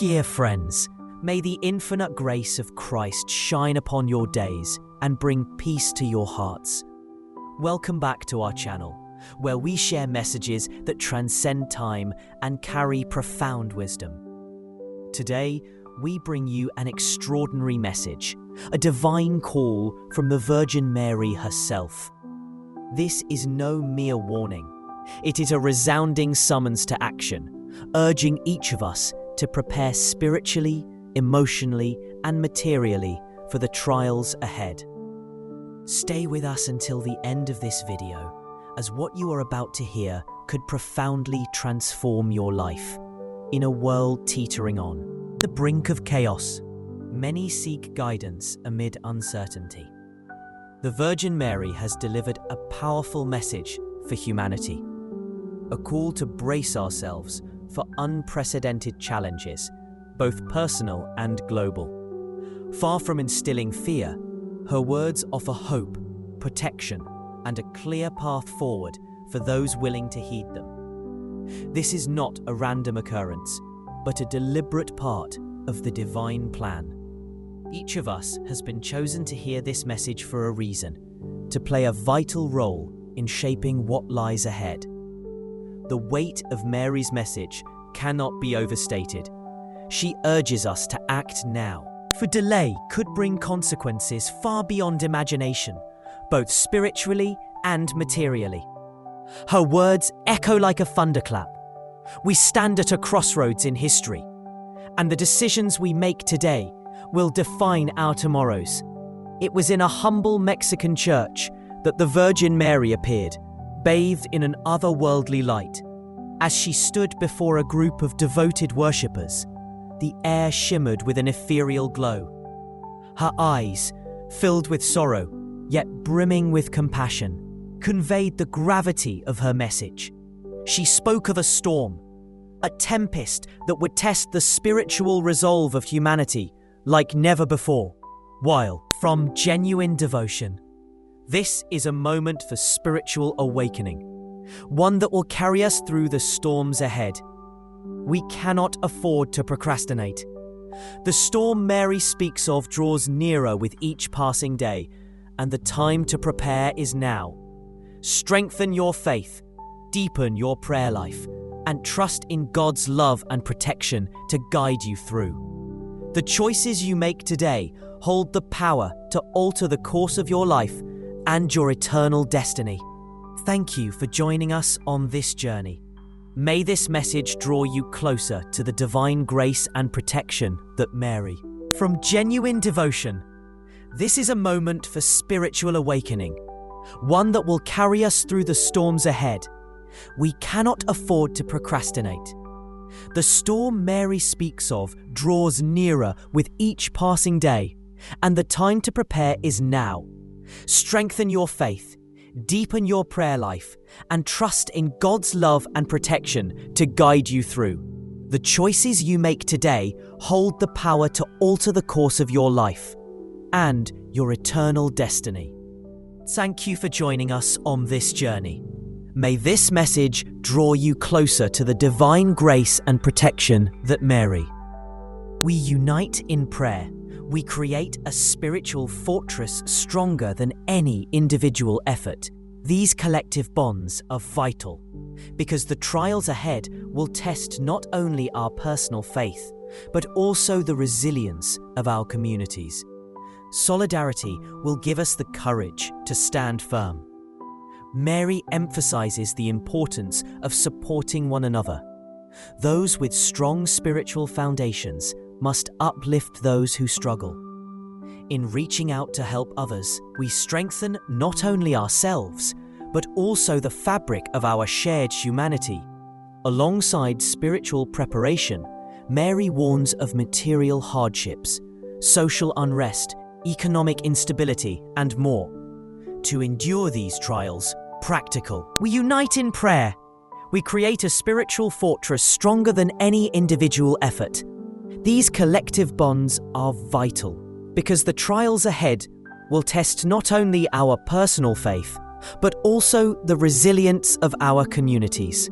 Dear friends, may the infinite grace of Christ shine upon your days and bring peace to your hearts. Welcome back to our channel, where we share messages that transcend time and carry profound wisdom. Today, we bring you an extraordinary message, a divine call from the Virgin Mary herself. This is no mere warning. It is a resounding summons to action, urging each of us to prepare spiritually, emotionally, and materially for the trials ahead. Stay with us until the end of this video, as what you are about to hear could profoundly transform your life. In a world teetering on the brink of chaos, many seek guidance amid uncertainty. The Virgin Mary has delivered a powerful message for humanity, a call to brace ourselves for unprecedented challenges, both personal and global. Far from instilling fear, her words offer hope, protection, and a clear path forward for those willing to heed them. This is not a random occurrence, but a deliberate part of the divine plan. Each of us has been chosen to hear this message for a reason, to play a vital role in shaping what lies ahead. The weight of Mary's message cannot be overstated. She urges us to act now, for delay could bring consequences far beyond imagination, both spiritually and materially. Her words echo like a thunderclap. We stand at a crossroads in history, and the decisions we make today will define our tomorrows. It was in a humble Mexican church that the Virgin Mary appeared, bathed in an otherworldly light. As she stood before a group of devoted worshippers, the air shimmered with an ethereal glow. Her eyes, filled with sorrow, yet brimming with compassion, conveyed the gravity of her message. She spoke of a storm, a tempest that would test the spiritual resolve of humanity like never before. While, from genuine devotion, this is a moment for spiritual awakening, one that will carry us through the storms ahead. We cannot afford to procrastinate. The storm Mary speaks of draws nearer with each passing day, and the time to prepare is now. Strengthen your faith, deepen your prayer life, and trust in God's love and protection to guide you through. The choices you make today hold the power to alter the course of your life and your eternal destiny. Thank you for joining us on this journey. May this message draw you closer to the divine grace and protection that Mary. From genuine devotion, this is a moment for spiritual awakening, one that will carry us through the storms ahead. We cannot afford to procrastinate. The storm Mary speaks of draws nearer with each passing day, and the time to prepare is now. Strengthen your faith, deepen your prayer life, and trust in God's love and protection to guide you through. The choices you make today hold the power to alter the course of your life and your eternal destiny. Thank you for joining us on this journey. May this message draw you closer to the divine grace and protection that Mary. We unite in prayer. We create a spiritual fortress stronger than any individual effort. These collective bonds are vital because the trials ahead will test not only our personal faith, but also the resilience of our communities. Solidarity will give us the courage to stand firm. Mary emphasizes the importance of supporting one another. Those with strong spiritual foundations must uplift those who struggle. In reaching out to help others, we strengthen not only ourselves, but also the fabric of our shared humanity. Alongside spiritual preparation, Mary warns of material hardships, social unrest, economic instability, and more. To endure these trials, we unite in prayer. We create a spiritual fortress stronger than any individual effort. These collective bonds are vital because the trials ahead will test not only our personal faith, but also the resilience of our communities.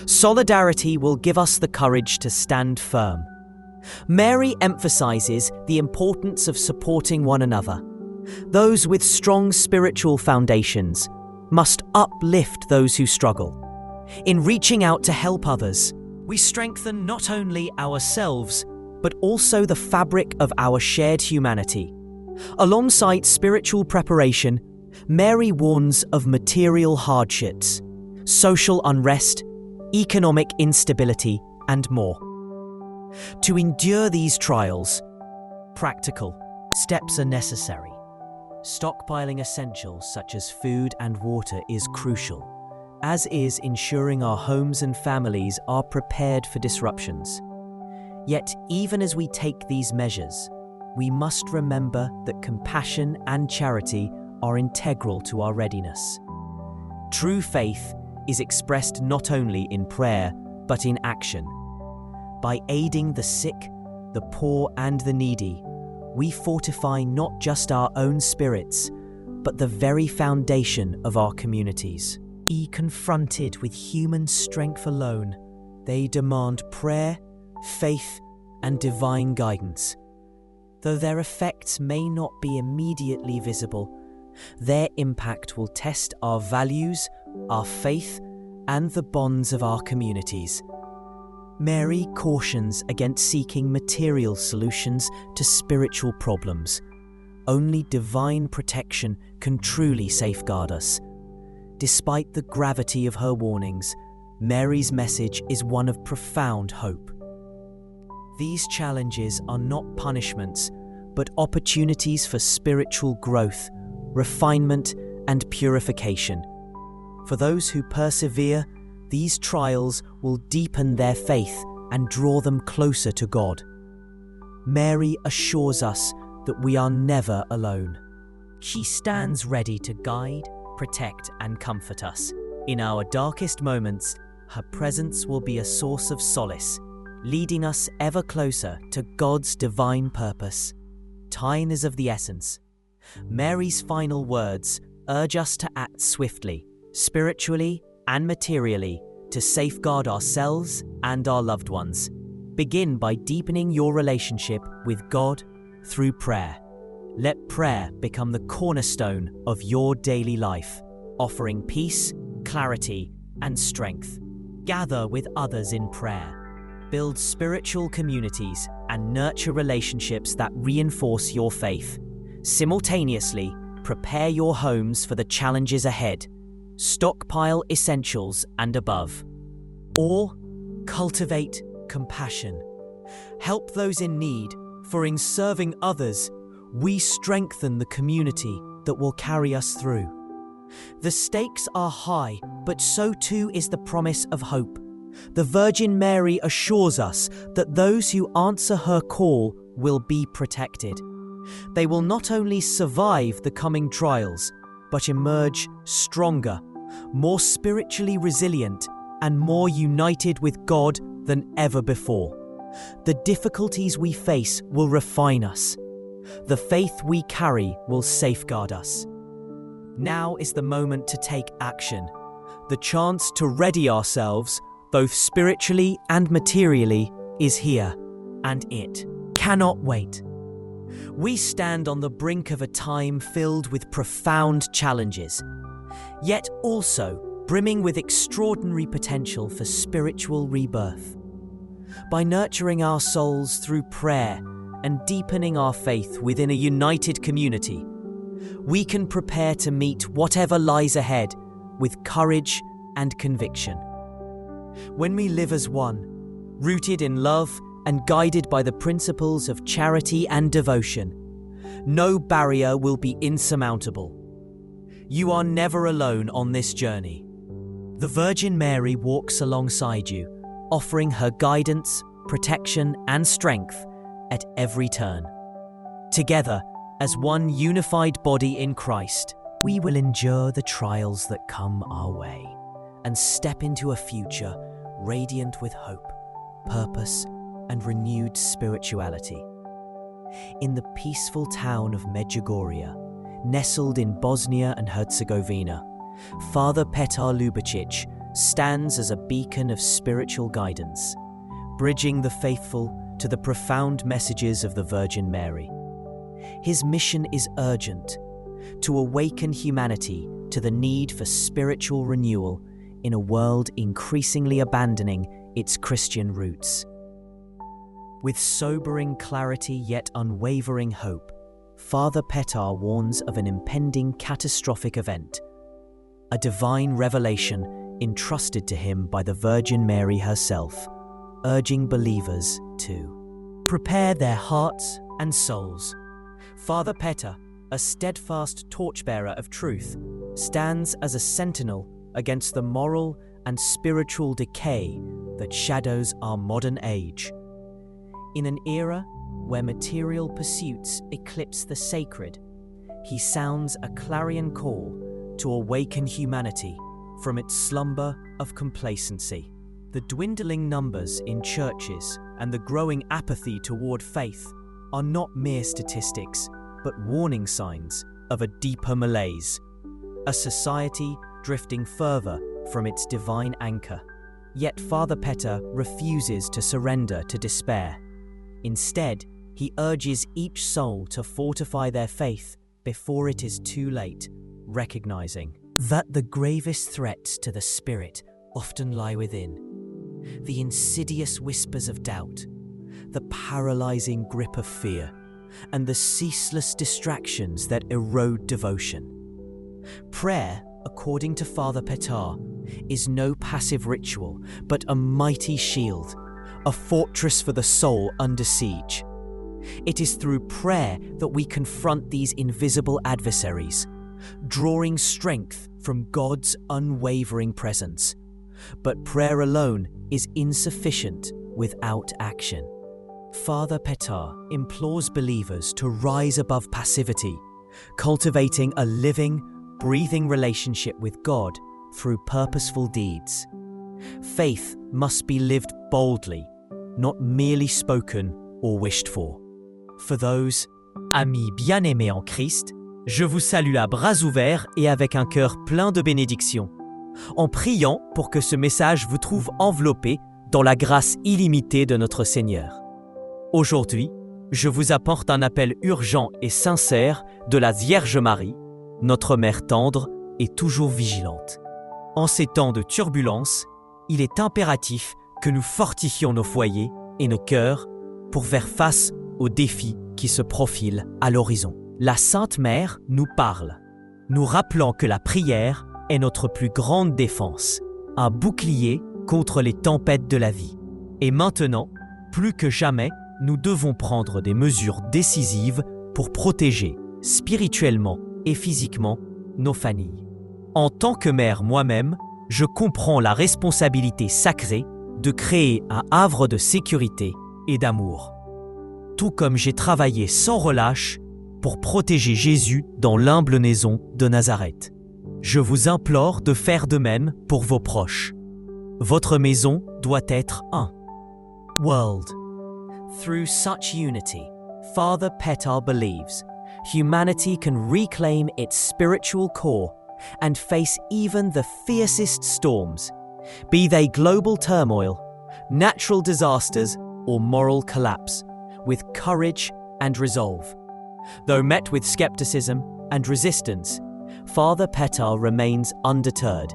Solidarity will give us the courage to stand firm. Mary emphasizes the importance of supporting one another. Those with strong spiritual foundations must uplift those who struggle. In reaching out to help others, we strengthen not only ourselves, but also the fabric of our shared humanity. Alongside spiritual preparation, Mary warns of material hardships, social unrest, economic instability, and more. To endure these trials, practical steps are necessary. Stockpiling essentials such as food and water is crucial, as is ensuring our homes and families are prepared for disruptions. Yet, even as we take these measures, we must remember that compassion and charity are integral to our readiness. True faith is expressed not only in prayer, but in action. By aiding the sick, the poor, and the needy, we fortify not just our own spirits, but the very foundation of our communities. Confronted with human strength alone, they demand prayer, faith, and divine guidance. Though their effects may not be immediately visible, their impact will test our values, our faith, and the bonds of our communities. Mary cautions against seeking material solutions to spiritual problems. Only divine protection can truly safeguard us. Despite the gravity of her warnings, Mary's message is one of profound hope. These challenges are not punishments, but opportunities for spiritual growth, refinement, and purification. For those who persevere, these trials will deepen their faith and draw them closer to God. Mary assures us that we are never alone. She stands ready to guide, protect, and comfort us. In our darkest moments, her presence will be a source of solace, leading us ever closer to God's divine purpose. Time is of the essence. Mary's final words urge us to act swiftly, spiritually, and materially to safeguard ourselves and our loved ones. Begin by deepening your relationship with God through prayer. Let prayer become the cornerstone of your daily life, offering peace, clarity, and strength. Gather with others in prayer. Build spiritual communities and nurture relationships that reinforce your faith. Simultaneously, prepare your homes for the challenges ahead. Stockpile essentials and above. Or cultivate compassion. Help those in need, for in serving others, we strengthen the community that will carry us through. The stakes are high, but so too is the promise of hope. The Virgin Mary assures us that those who answer her call will be protected. They will not only survive the coming trials, but emerge stronger, more spiritually resilient, and more united with God than ever before. The difficulties we face will refine us. The faith we carry will safeguard us. Now is the moment to take action. The chance to ready ourselves, both spiritually and materially, is here, and it cannot wait. We stand on the brink of a time filled with profound challenges, yet also brimming with extraordinary potential for spiritual rebirth. By nurturing our souls through prayer and deepening our faith within a united community, we can prepare to meet whatever lies ahead with courage and conviction. When we live as one, rooted in love and guided by the principles of charity and devotion, no barrier will be insurmountable. You are never alone on this journey. The Virgin Mary walks alongside you, offering her guidance, protection, and strength at every turn. Together, as one unified body in Christ, we will endure the trials that come our way and step into a future radiant with hope, purpose, and renewed spirituality. In the peaceful town of Medjugorje, nestled in Bosnia and Herzegovina, Father Petar Ljubičić stands as a beacon of spiritual guidance, bridging the faithful to the profound messages of the Virgin Mary. His mission is urgent: to awaken humanity to the need for spiritual renewal in a world increasingly abandoning its Christian roots. With sobering clarity yet unwavering hope, Father Petar warns of an impending catastrophic event, a divine revelation entrusted to him by the Virgin Mary herself, urging believers to prepare their hearts and souls. Father Petar, a steadfast torchbearer of truth, stands as a sentinel against the moral and spiritual decay that shadows our modern age. In an era where material pursuits eclipse the sacred, he sounds a clarion call to awaken humanity from its slumber of complacency. The dwindling numbers in churches and the growing apathy toward faith are not mere statistics, but warning signs of a deeper malaise, a society drifting further from its divine anchor. Yet Father Petar refuses to surrender to despair. Instead, he urges each soul to fortify their faith before it is too late, recognizing that the gravest threats to the spirit often lie within. The insidious whispers of doubt, the paralyzing grip of fear, and the ceaseless distractions that erode devotion. Prayer, according to Father Petar, is no passive ritual, but a mighty shield, a fortress for the soul under siege. It is through prayer that we confront these invisible adversaries, drawing strength from God's unwavering presence. But prayer alone is insufficient without action. Father Petar implores believers to rise above passivity, cultivating a living, breathing relationship with God through purposeful deeds. Faith must be lived boldly, not merely spoken or wished for. For those amis bien-aimés en Christ, je vous salue à bras ouverts et avec un cœur plein de bénédictions, en priant pour que ce message vous trouve enveloppé dans la grâce illimitée de notre Seigneur. Aujourd'hui, je vous apporte un appel urgent et sincère de la Vierge Marie, notre Mère tendre et toujours vigilante. En ces temps de turbulence, il est impératif que nous fortifions nos foyers et nos cœurs pour faire face aux défis qui se profilent à l'horizon. La Sainte Mère nous parle, nous rappelant que la prière est notre plus grande défense, un bouclier contre les tempêtes de la vie. Et maintenant, plus que jamais, nous devons prendre des mesures décisives pour protéger spirituellement et physiquement nos familles. En tant que mère moi-même, je comprends la responsabilité sacrée de créer un havre de sécurité et d'amour. Tout comme j'ai travaillé sans relâche pour protéger Jésus dans l'humble maison de Nazareth. Je vous implore de faire de même pour vos proches. Votre maison doit être un world. Through such unity, Father Petar believes humanity can reclaim its spiritual core and face even the fiercest storms, be they global turmoil, natural disasters, or moral collapse, with courage and resolve. Though met with skepticism and resistance, Father Petar remains undeterred.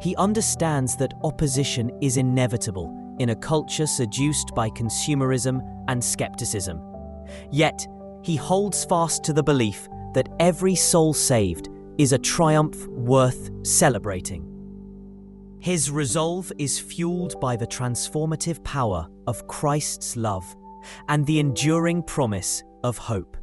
He understands that opposition is inevitable in a culture seduced by consumerism and skepticism. Yet, he holds fast to the belief that every soul saved is a triumph worth celebrating. His resolve is fueled by the transformative power of Christ's love and the enduring promise of hope.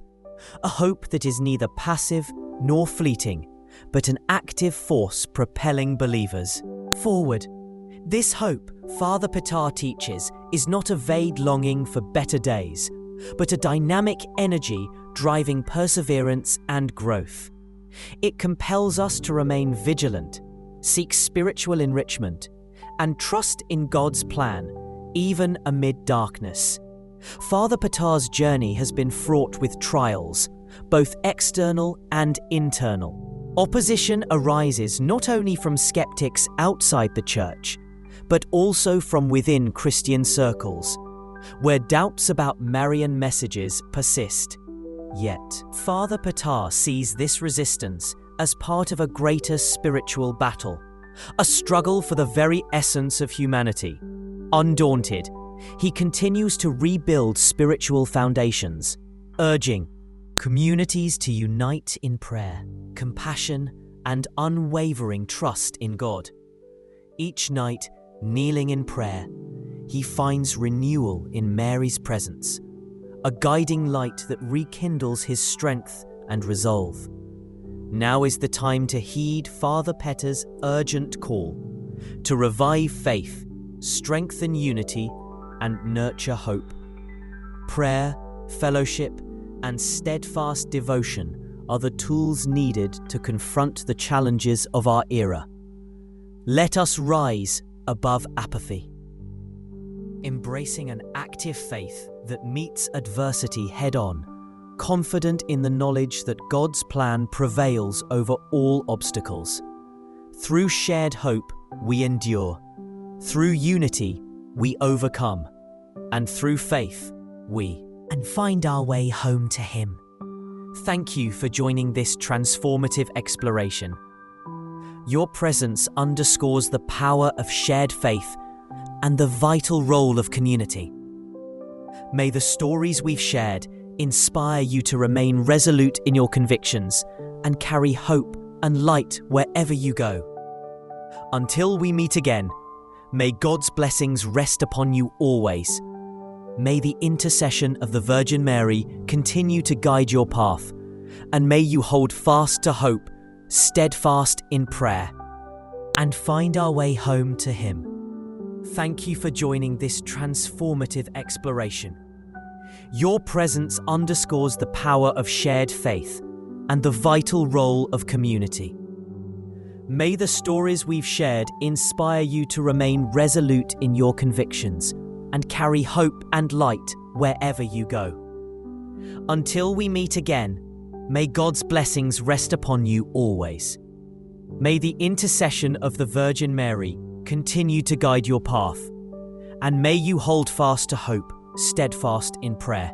A hope that is neither passive nor fleeting, but an active force propelling believers forward. This hope, Father Petar teaches, is not a vague longing for better days, but a dynamic energy driving perseverance and growth. It compels us to remain vigilant, seek spiritual enrichment, and trust in God's plan, even amid darkness. Father Petar's journey has been fraught with trials, both external and internal. Opposition arises not only from skeptics outside the church, but also from within Christian circles. where doubts about Marian messages persist. Yet, Father Petar sees this resistance as part of a greater spiritual battle, a struggle for the very essence of humanity. Undaunted, he continues to rebuild spiritual foundations, urging communities to unite in prayer, compassion, and unwavering trust in God. Each night, kneeling in prayer, he finds renewal in Mary's presence, a guiding light that rekindles his strength and resolve. Now is the time to heed Father Petar's urgent call to revive faith, strengthen unity, and nurture hope. Prayer, fellowship, and steadfast devotion are the tools needed to confront the challenges of our era. Let us rise above apathy, embracing an active faith that meets adversity head-on, confident in the knowledge that God's plan prevails over all obstacles. Through shared hope, we endure. Through unity, we overcome. And through faith, we find our way home to Him. Thank you for joining this transformative exploration. Your presence underscores the power of shared faith and the vital role of community. May the stories we've shared inspire you to remain resolute in your convictions and carry hope and light wherever you go. Until we meet again, may God's blessings rest upon you always. May the intercession of the Virgin Mary continue to guide your path, and may you hold fast to hope, steadfast in prayer, and find our way home to Him. Thank you for joining this transformative exploration. Your presence underscores the power of shared faith and the vital role of community. May the stories we've shared inspire you to remain resolute in your convictions and carry hope and light wherever you go. Until we meet again, may God's blessings rest upon you always. May the intercession of the Virgin Mary continue to guide your path, and may you hold fast to hope, steadfast in prayer.